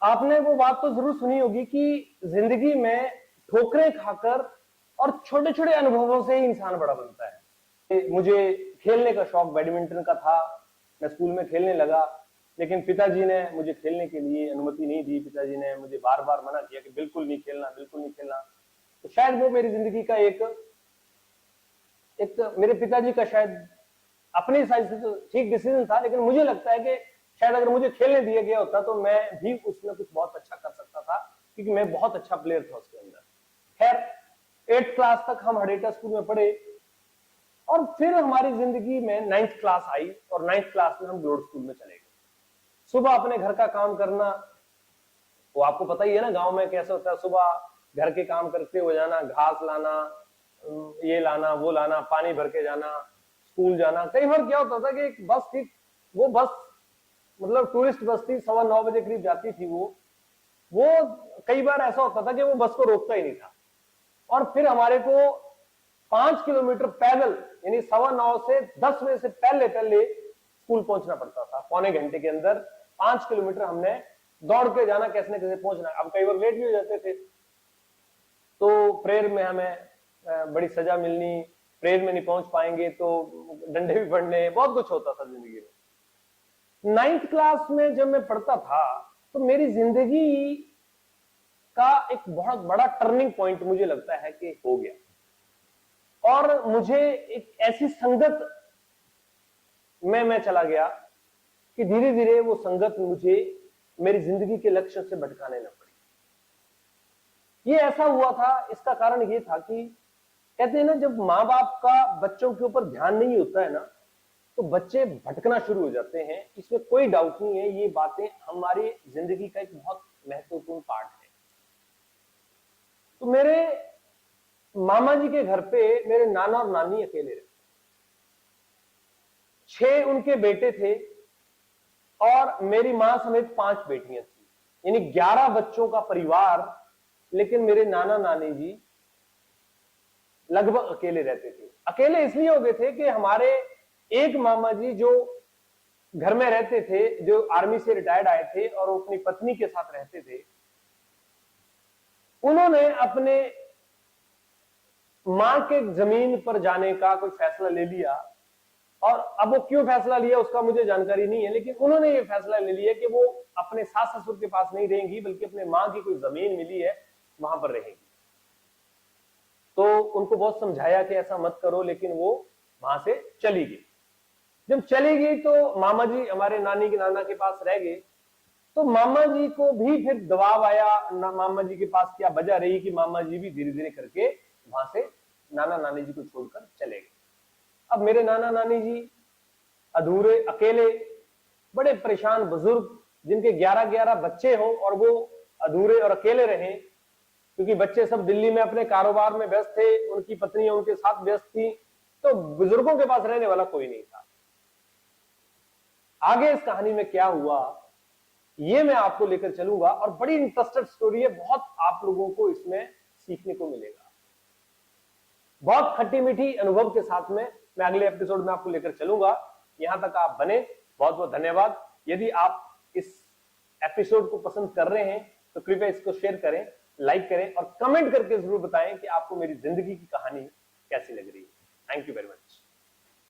आपने वो बात तो जरूर सुनी होगी कि जिंदगी में ठोकरें खाकर और छोटे छोटे अनुभवों से ही इंसान बड़ा बनता है। मुझे खेलने का शौक बैडमिंटन का था, मैं स्कूल में खेलने लगा, लेकिन पिताजी ने मुझे खेलने के लिए अनुमति नहीं दी। पिताजी ने मुझे बार बार मना किया कि बिल्कुल नहीं खेलना, बिल्कुल नहीं खेलना। तो शायद वो मेरी जिंदगी का एक मेरे पिताजी का शायद अपने साइड से तो ठीक डिसीजन था, लेकिन मुझे लगता है कि शायद अगर मुझे खेलने दिया गया होता तो मैं भी उसमें कुछ बहुत अच्छा कर सकता था, क्योंकि मैं बहुत अच्छा प्लेयर था उसके अंदर। खैर 8th क्लास तक हम हडेटा स्कूल में पढ़े और फिर हमारी जिंदगी में 9th क्लास आई और 9th क्लास में हम ग्लोड स्कूल में चले गए। सुबह अपने घर का काम करना, वो आपको पता ही है ना गांव में कैसे होता है। सुबह घर के काम करते हो जाना, घास लाना, ये लाना वो लाना, पानी भर के जाना, स्कूल जाना। कई बार क्या होता था कि एक बस थी, वो बस मतलब टूरिस्ट बस थी, 9:15 बजे करीब जाती थी वो कई बार ऐसा होता था कि वो बस को रोकता ही नहीं था और फिर हमारे को 5 किलोमीटर पैदल यानी 9:15 से 10 बजे से पहले पहले स्कूल पहुंचना पड़ता था। पौने घंटे के अंदर 5 किलोमीटर हमने दौड़ के जाना, कैसे न कैसे पहुंचना। अब कई बार लेट भी हो जाते थे तो प्रेयर में हमें बड़ी सजा मिलनी, प्रेयर में नहीं पहुंच पाएंगे तो डंडे भी पड़ने, बहुत कुछ होता था जिंदगी में। 9th क्लास में जब मैं पढ़ता था तो मेरी जिंदगी का एक बहुत बड़ा टर्निंग पॉइंट मुझे लगता है कि हो गया और मुझे एक ऐसी संगत में मैं चला गया कि धीरे धीरे वो संगत मुझे मेरी जिंदगी के लक्ष्य से भटकाने न पड़ी। ये ऐसा हुआ था, इसका कारण ये था कि कहते हैं ना, जब माँ बाप का बच्चों के ऊपर ध्यान नहीं होता है ना तो बच्चे भटकना शुरू हो जाते हैं। इसमें कोई डाउट नहीं है, ये बातें हमारी जिंदगी का एक बहुत महत्वपूर्ण पार्ट है। तो मेरे मामा जी के घर पे मेरे नाना और नानी अकेले रहते, 6 उनके बेटे थे और मेरी मां समेत 5 बेटियां थी, यानी 11 बच्चों का परिवार। लेकिन मेरे नाना नानी जी लगभग अकेले रहते थे। अकेले इसलिए हो गए थे कि हमारे एक मामा जी जो घर में रहते थे, जो आर्मी से रिटायर्ड आए थे और वो अपनी पत्नी के साथ रहते थे, उन्होंने अपने मां के जमीन पर जाने का कोई फैसला ले लिया। और अब वो क्यों फैसला लिया उसका मुझे जानकारी नहीं है, लेकिन उन्होंने ये फैसला ले लिया कि वो अपने सास ससुर के पास नहीं रहेंगी, बल्कि अपने मां की कोई जमीन मिली है वहां पर रहेंगी। तो उनको बहुत समझाया कि ऐसा मत करो, लेकिन वो वहां से चली गई। जब चली गई तो मामा जी हमारे नानी के नाना के पास रह गए। तो मामा जी को भी फिर दबाव आया, मामा जी के पास क्या वजह रही कि मामा जी भी धीरे धीरे करके वहां से नाना नानी जी को छोड़कर चले गए। अब मेरे नाना नानी जी अधूरे, अकेले, बड़े परेशान बुजुर्ग जिनके 11-11 बच्चे हों और वो अधूरे और अकेले रहे, क्योंकि बच्चे सब दिल्ली में अपने कारोबार में व्यस्त थे, उनकी पत्नियां उनके साथ व्यस्त थी, तो बुजुर्गों के पास रहने वाला कोई नहीं था। आगे इस कहानी में क्या हुआ ये मैं आपको लेकर चलूंगा और बड़ी इंटरेस्टेड स्टोरी है, बहुत आप लोगों को इसमें सीखने को मिलेगा। बहुत खट्टी मीठी अनुभव के साथ में मैं अगले एपिसोड में आपको लेकर चलूंगा। यहां तक आप बने, बहुत बहुत धन्यवाद। यदि आप इस एपिसोड को पसंद कर रहे हैं तो कृपया इसको शेयर करें, लाइक करें और कमेंट करके जरूर बताएं कि आपको मेरी जिंदगी की कहानी कैसी लग रही है। Thank you very much.